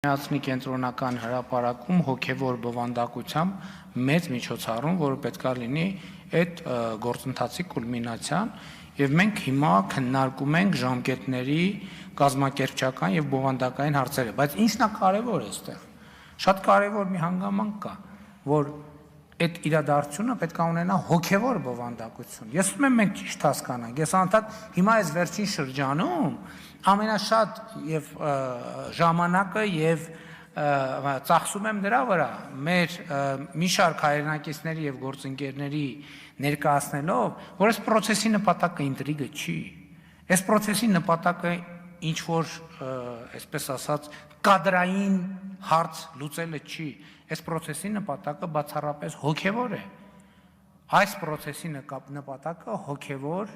Միացնի կենտրոնական հրապարակում հոգևոր բովանդակությամբ մեծ միջոցառում, որը պետք է լինի այդ գործընթացի կուլմինացիան, եւ մենք հիմա քննարկում ենք ժամկետների կազմակերպչական եւ բովանդակային հարցերը, բայց ինչն է կարեւոր այստեղ։ Շատ կարեւոր մի հանգամանք կա, որ այդ իրադարձությունը պետք է ունենա հոգևոր բովանդակություն։ Ես ուզում եմ մենք ճիշտ հասկանանք։ Ես անդադ հիմա այս վերջին շրջանում ամենաշատ եւ ժամանակը եւ ծախսում եմ դրա վրա մեր մի շարք հայրենակիցների եւ գործընկերների ներկայացնելով, որ այս process-ի նպատակը ինտրիգը չի։ Այս process-ի նպատակը ինչ որ, այսպես ասած, կադրային հարց լուծելը չի։ Այս process-ի նպատակը բացառապես հոգևոր է։ Այս process-ի նպատակը հոգևոր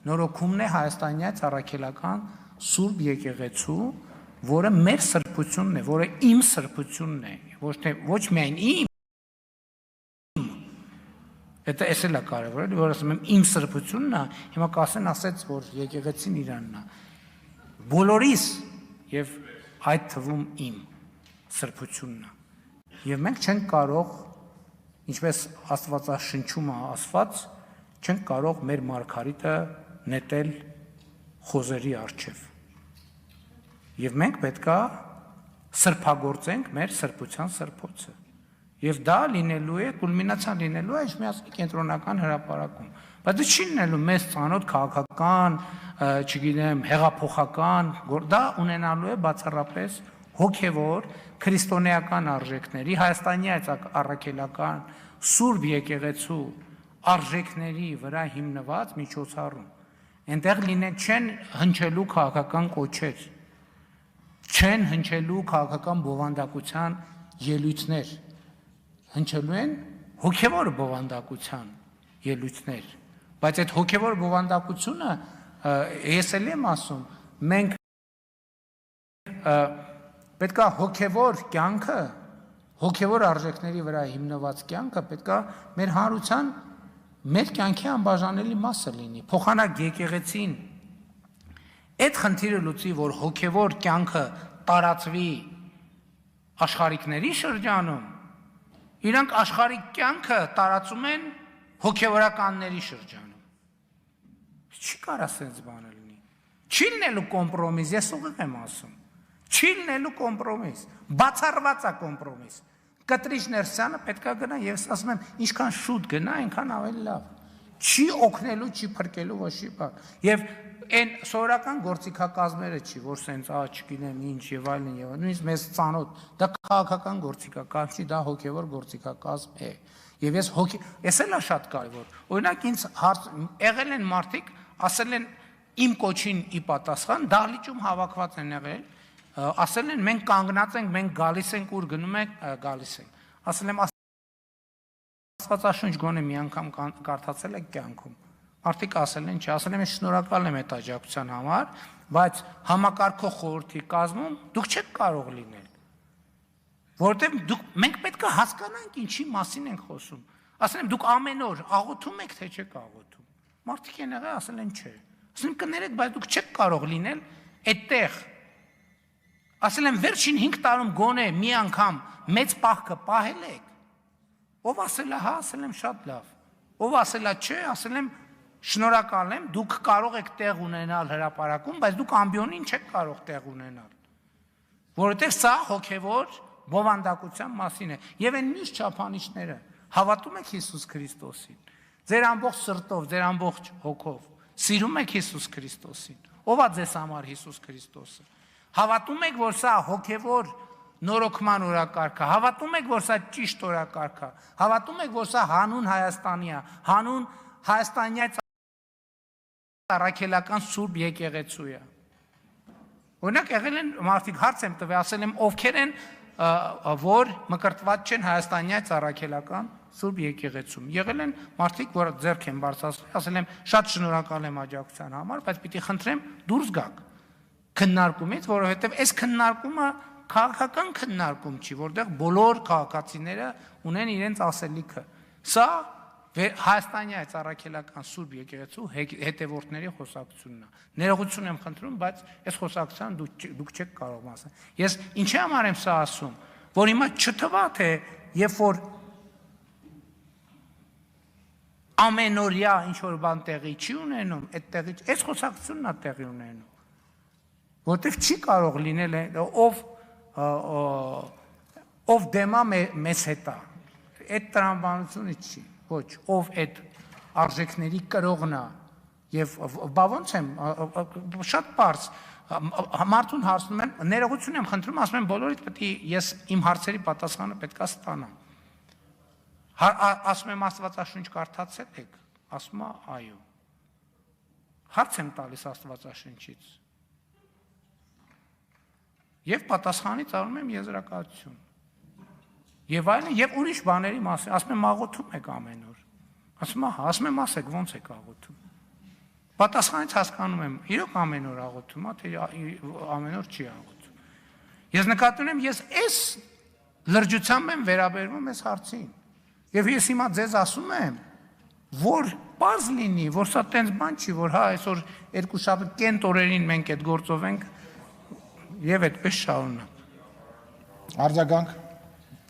նորոգումն է հայաստանյան առաքելական Սուրբ եկեղեցու, որը մեր սրբությունն է, որը իմ սրբությունն է, ոչ միայն իմ, դա էս էլ է կարևոր, որ ասում եմ իմ սրբությունն է, հիմա կասեն ասեց, որ եկեղեցին իրանն է, բոլորիս եւ այդ թվում իմ սրբությունն է, եւ մենք չենք կարող, ինչպես Աստվածաշնչում է ասված, չենք կարող մեր մարգարիտը նետել խոզերի առջև։ Եվ մենք պետք է սրբագործենք մեր սրբության սրբոցը։ Եվ դա լինելու է, կուլմինացիան լինելու է Միացնի կենտրոնական հրապարակում։ Բայց դա չի լինելու մեծ ծանոթ քաղաքական, չգիտեմ, հեղափոխական, դա ունենալու է բացառապես հոգևոր քրիստոնեական արժեքների, Հայաստանի առաքելական Սուրբ եկեղեցու արժեքների վրա հիմնված միջոցառում։ Այնտեղ չեն հնչելու քաղաքական կոչեր, չեն հնչելու քաղաքական բովանդակության ելույթներ, հնչելու են հոգևոր բովանդակության ելույթներ, բայց այդ հոգևոր բովանդակությունը, ես էլ եմ ասում, մենք պետք է հոգևոր կյանքը, հոգևոր արժեքների վրա հիմնված կյանքը պետք է մեր հանրության մեր կյանքի անբաժանելի մասը լինի, փոխանակ եկեղեցին այդ խնդիրը լուծի, որ հոգևոր կյանքը տարածվի աշխարհիկների շրջանում, իրանք աշխարհիկ կյանքը տարածում են հոգևորականների շրջանում։ Չի կարա սենց բանը լինի։ Չի լինելու կոմպրոմիս, ես ուղիղ եմ ասում։ Չի լինելու կոմպրոմիս, բացառված է կոմպրոմիս։ Կտրիչ Ներսյանը պետք է գնա, ես ասում եմ, ինչքան շուտ գնա, այնքան ավելի լավ։ Չի օգնելու, չի փրկելու ոչի բան։ Եվ այն սովորական գործիքակազմերը չի, որ սենց չգիտեմ ինչ եւ այլն, նույնիսկ մեզ ծանոթ, դա քաղաքական գործիքակազմ չի, դա հոգեվոր գործիքակազմ է։ Եվ ես էլ է շատ կարևոր։ Օրինակ ինձ եղել են մարդիկ, ասել են իմ կոչին ի պատասխան, դահլիճում հավաքված են եղել, ասել են մենք կանգնած ենք, մենք գալիս ենք, ուր գնում ենք, գալիս ենք։ Ասել եմ Աստվածաշունչ գոնե մի անգամ կարդացել եք կյանքում։ Մարդիկ ասել են, չէ, ասել եմ շնորհակալ եմ այդ աջակցության համար, բայց համակարգող խորհրդի կազմում դուք չեք կարող լինել։ Որովհետև մենք պետք է հասկանանք ինչի մասին ենք խոսում։ Ասել եմ դուք ամեն օր աղոթում եք, թե չեք աղոթում։ Մարդիկ են եղել, ասել են չէ։ Ասել եմ կներեք, բայց դուք չեք կարող լինել այդտեղ։ Ասել եմ վերջին 5 տարում գոնե մի անգամ մեծ պահքը պահել եք։ Ով ասել է հա, ասել եմ շատ լավ։ Ով ասել է չէ, ասել եմ շնորհակալ եմ, դուք կարող եք տեղ ունենալ հրապարակում, բայց դուք ամբիոնին չեք կարող տեղ ունենալ։ Որովհետև սա հոգևոր բովանդակության մասին է։ Եվ այն մյուս չափանիշները հավատում եք Հիսուս Քրիստոսին։ Ձեր ամբողջ սրտով, ձեր ամբողջ հոգով սիրում եք Հիսուս Քրիստոսին։ Ով է ձեզ համար Հիսուս Քրիստոսը։ Հավատում եք, որ սա հոգևոր նորոգման օրակարգը, հավատում եք, որ սա ճիշտ օրակարգ է, հավատում եք, որ սա հանուն Հայաստանի է, հանուն հայաստանյան առաքելական Սուրբ եկեղեցու է։ Օրինակ եղել են մարդիկ հարց եմ տվել, ասել եմ ովքեր են, որ մկրտված չեն հայաստանյան առաքելական Սուրբ եկեղեցում։ Եղել են մարդիկ, որ ձեռք են բարձրացրել, ասել եմ շատ շնորհակալ եմ աջակցության համար, բայց պիտի խնդրեմ դուրս գաք քննարկումից, որովհետև այս քննարկումը քաղաքական քննարկում չի, որտեղ բոլոր քաղաքացիները ունեն իրենց ասելիքը։ Սա Հայաստանյա ծառայքելական Սուրբ եկեղեցու հետևորդների խոսակցությունն է։ Ներողություն եմ խնդրում, բայց այս խոսակցության դուք չեք կարող ասել։ Ես ինչի համար եմ սա ասում, որ հիմա չթվա թե երբ որ ամենօրյա ինչ որ բան տեղի չի ունենում, այդ տեղի այս խոսակցությունն է տեղի ունենում։ Որտեվ չի կարող լինել ով դեմա մեզ հետա։ Այդ տրամաբանությունը չի։ Ոչ, ով այդ արժեքների կրողն է եւ բա ոնց եմ շատ բարձ մարդուն հարցնում են ներողություն եմ խնդրում ասում եմ բոլորիդ պետք է ես իմ հարցերի պատասխանը պետքա ստանամ ասում եմ Աստվածաշունչ կարդացել եք ասում է այո հարց եմ տալիս Աստվածաշնչից եւ պատասխանից առնում եմ եզրակացություն Եվ այլն, եւ ուրիշ բաների մասին, ասում եմ աղոթում եք ամեն օր։ Ասում եմ ասեք ոնց եք աղոթում։ Պատասխանից հասկանում եմ, իրոք ամեն օր աղոթում, թե ամեն օր չի աղոթում։ Ես նկատում եմ, ես այս լրջությամբ եմ վերաբերվում այս հարցին։ Եվ ես հիմա ձեզ ասում եմ, որ բաց լինի, որ սա տենց բան չի, որ հա այսօր երկու շաբաթ կենտ օրերին մենք այդ գործով ենք եւ այդպես շարունակ։ Արձագանք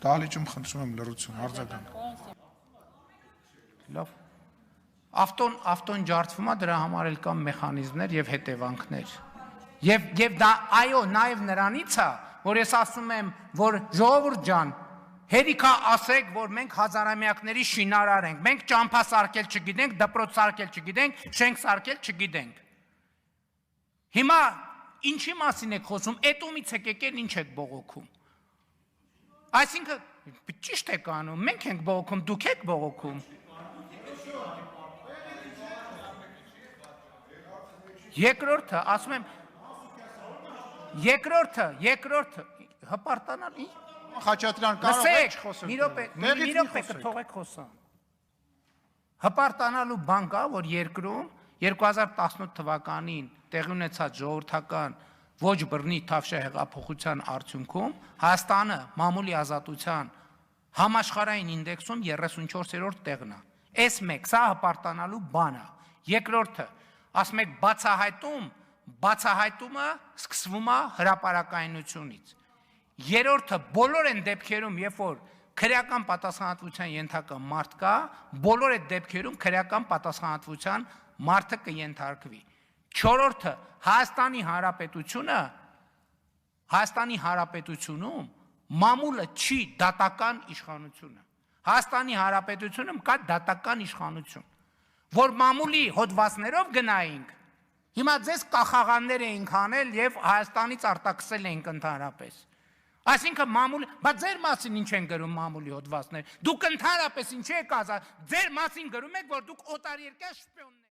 Դալիճում խնդրում եմ լրություն, արձագանք։ Լավ։ Ավտոն ջարդվում է, դրա համար էլ կան մեխանիզմներ եւ հետևանքներ։ Եվ դա այո, նաեւ նրանից է, որ ես ասում եմ, որ ժողովուրդ ջան, հերիքա ասեք, որ մենք հազարամյակների շինարար ենք։ Մենք ճամփա սարքել չգիտենք, դպրոց սարքել չգիտենք, շենք սարքել չգիտենք։ Հիմա ինչի մասին եք խոսում, էտումից եք եկել ինչ եք բողոքում։ Այսինքն ճիշտ եք անում, մենք ենք բողոքում, դուք եք բողոքում։ Երկրորդը, ասում եմ, երկրորդը, հպարտանալ, ինչ։ Խաչատրյան, կարող եք խոսել։ Մի րոպե կթողեք խոսամ։ Հպարտանալու բան կա, որ երկրում 2018 թվականին տեղի ունեցած ժողովրդական ոչ բռնի թավշյա հեղափոխության արդյունքում Հայաստանը մամուլի ազատության համաշխարհային ինդեքսում 34-րդ տեղն է։ Այս մեկ, սա հպարտանալու բան է։ Երկրորդը, ասում եք բացահայտումը սկսվում է հրապարակայնությունից։ Երրորդը, բոլոր այն դեպքերում, երբ որ քրեական պատասխանատվության ենթակա մարդ կա, բոլոր այդ դեպքերում քրեական պատասխանատվության մարդը կենթարկվի։ Չորրորդը, Հայաստանի Հանրապետությունում մամուլը չի դատական իշխանությունը։ Հայաստանի Հանրապետությունում կա դատական իշխանություն, որ մամուլի հոդվածներով գնայինք, հիմա ձեզ կախաղաններ էինք անել եւ Հայաստանից արտաքսել էինք ընդհանրապես։ Այսինքն մամուլի, բայց ձեր մասին ինչ են գրում մամուլի հոդվածներ։ Դուք ընդհանրապես ինչ եք ասա, ձեր մասին գրում եք, որ դուք օտարերկրյա շպիոններ